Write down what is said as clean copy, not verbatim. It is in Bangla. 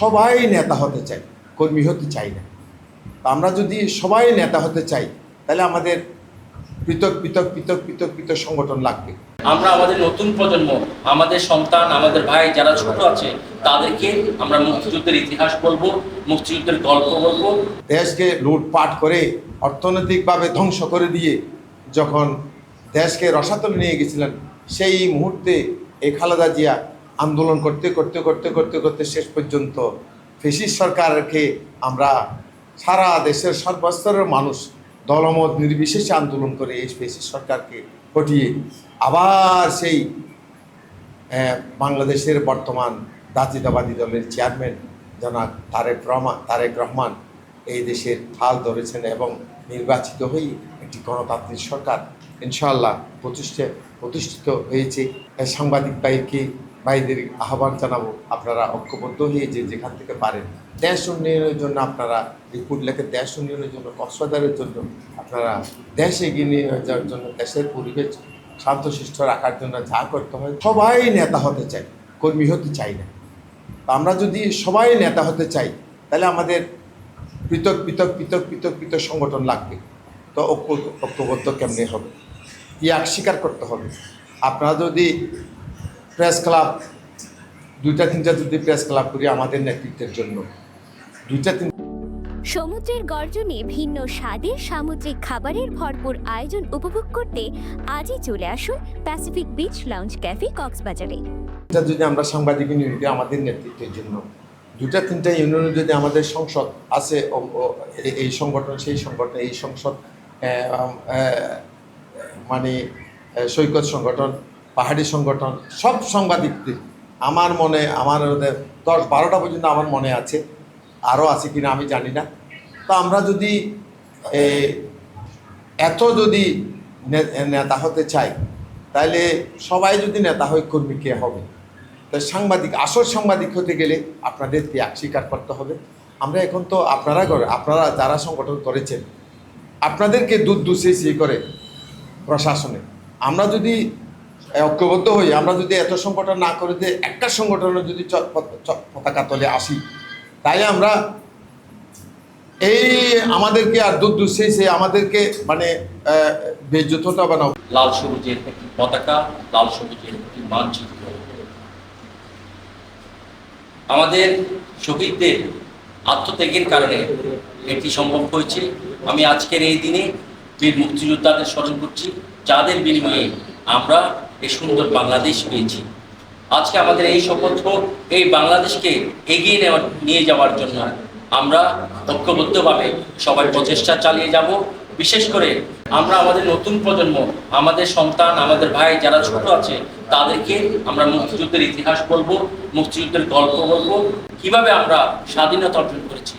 সবাই নেতা হতে চাই, কর্মী হতে চাই না। আমরা যদি সবাই নেতা হতে চাই তাহলে আমাদের পৃথক পৃথক পৃথক পৃথক পৃথক সংগঠন লাগবে। আমরা আমাদের নতুন প্রজন্ম, আমাদের সন্তান, আমাদের ভাই যারা ছোট আছে তাদেরকে আমরা মুক্তিযুদ্ধের ইতিহাস বলবো, মুক্তিযুদ্ধের গল্প বলবো। দেশকে লুটপাট করে অর্থনৈতিকভাবে ধ্বংস করে দিয়ে যখন দেশকে রসাতলে নিয়ে গেছিলেন, সেই মুহূর্তে এই খালেদা জিয়া আন্দোলন করতে করতে করতে করতে করতে শেষ পর্যন্ত ফ্যাসিস্ট সরকারকে আমরা সারা দেশের সর্বস্তরের মানুষ দলমত নির্বিশেষে আন্দোলন করে এই ফ্যাসিস্ট সরকারকে হটিয়ে আবার সেই বাংলাদেশের বর্তমান জাতীয়তাবাদী দলের চেয়ারম্যান জনাব তারেক রহমান এই দেশের হাল ধরেছেন এবং নির্বাচিত হয়ে একটি গণতান্ত্রিক সরকার ইনশাআল্লাহ প্রতিষ্ঠিত হয়েছে। সাংবাদিক ভাইদের আহ্বান জানাবো, আপনারা ঐক্যবদ্ধ হয়ে যেখান থেকে পারেন দেশ উন্নয়নের জন্য, আপনারা এই কুটলেকে দেশ উন্নয়নের জন্য, কক্সবাজারের জন্য, আপনারা দেশ এগিয়ে নিয়ে যাওয়ার জন্য, দেশের পরিবেশ শান্তশিষ্ট রাখার জন্য যা করতে হয়। সবাই নেতা হতে চাই, কর্মী হতে চাই না। আমরা যদি সবাই নেতা হতে চাই তাহলে আমাদের পৃথক পৃথক পৃথক পৃথক পৃথক সংগঠন লাগবে। তো ঐক্যবদ্ধ কেমনি হবে, ত্যাগ স্বীকার করতে হবে। আপনারা যদি প্রেস ক্লাব 2-3টা যদি প্রেস ক্লাব করি আমাদের নেতৃত্বের জন্য, 2-3 সমুদ্রের গর্জনে ভিন্ন স্বাদের সামুদ্রিক খাবারের ভরপুর আয়োজন উপভোগ করতে আজই চলে আসুন প্যাসিফিক বিচ লাউঞ্জ ক্যাফে কক্সবাজারে। যদি আমরা সাংবাদিক ইউনিয়নকে আমাদের নেতৃত্বের জন্য 2-3টা ইউনিয়নে যদি আমাদের সংসদ আছে, এই সংগঠন সেই সংগঠন, এই সংসদ মানে সৈকত সংগঠন, পাহাড়ি সংগঠন, সব সাংবাদিকদের আমার 10-12টা পর্যন্ত আমার মনে আছে, আরও আছে কিনা আমি জানি না। তো আমরা যদি যদি নেতা হতে চাই তাহলে সবাই যদি নেতা হয় কর্মী কে হবে? তো আসল সাংবাদিক হতে গেলে আপনাদের ত্যাগ স্বীকার করতে হবে। আমরা এখন তো আপনারা যারা সংগঠন করেছেন আপনাদেরকে দুষে করে প্রশাসনে, আমরা যদি ঐক্যবদ্ধ হই, আমরা যদি এত সংগঠন না করে যে একটা সংগঠনের যদি পতাকা তলে আসি, তাই আমরা আমাদেরকে আর দুষে আমাদেরকে মানে বেজ্জততা বানাও। লাল সবুজের একটি পতাকা, লাল সবুজের একটি মানচিত্র, আমাদের শহীদদের আত্মত্যাগের কারণে এটি সম্ভব হয়েছে। আমি আজকের এই দিনে বীর মুক্তিযোদ্ধাদের স্মরণ করছি, যাদের বিনিময়ে আমরা এই সুন্দর বাংলাদেশ পেয়েছি। আজকে আমাদের এই শপথ, এই বাংলাদেশকে এগিয়ে নিয়ে যাওয়ার জন্য আমরা ঐক্যবদ্ধভাবে সবাই প্রচেষ্টা চালিয়ে যাব। বিশেষ করে আমরা আমাদের নতুন প্রজন্ম, আমাদের সন্তান, আমাদের ভাই যারা ছোট আছে তাদেরকে আমরা মুক্তিযুদ্ধের ইতিহাস বলবো, মুক্তিযুদ্ধের গল্প বলবো, কিভাবে আমরা স্বাধীনতা অর্জন করেছি।